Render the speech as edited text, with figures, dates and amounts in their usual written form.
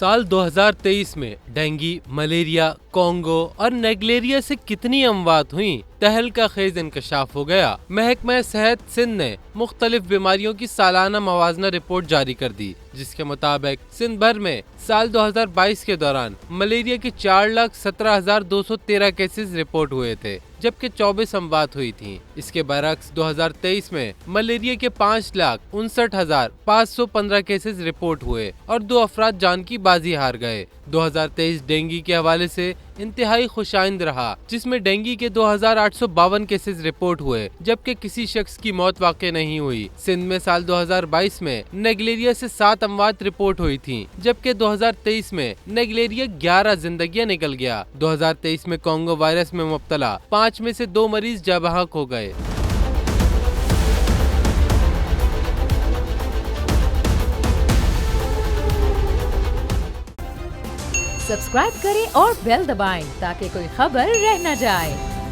साल 2023 में dengue, malaria, Congo और नेग्लेरिया से कितनी अमवात हुई, तहलका खेज इंकशाफ हो गया। महकमा सेहत सिंध ने मुख्तलिफ बीमारियों की सालाना मवाजना रिपोर्ट जारी कर दी, जिसके मुताबिक सिंध भर में साल 2022 के दौरान मलेरिया के 4,17,213 केसेस रिपोर्ट हुए थे, जबकि 24 अमवात हुई थी। इसके बरक्स 2023 में मलेरिया के 5,59,515 केसेस रिपोर्ट हुए और 2 अफराद जान की बाजी हार गए। 2023 डेंगू के हवाले से इंतहाई खुशाइंद रहा, जिसमें डेंगू के 2,852 केसेस रिपोर्ट हुए, जबकि किसी शख्स की मौत वाक़ई नहीं हुई। सिंध में साल 2022 में नेग्लेरिया से 7 अमवात रिपोर्ट हुई थी, जबकि 2023 में नेग्लेरिया 11 जिंदगियां निकल गया। 2023 में कोंगो वायरस में मुब्तला 5 में से 2 मरीज जाँ-बहक हो गए। सब्सक्राइब करें और बेल दबाएं ताकि कोई खबर रह न जाए।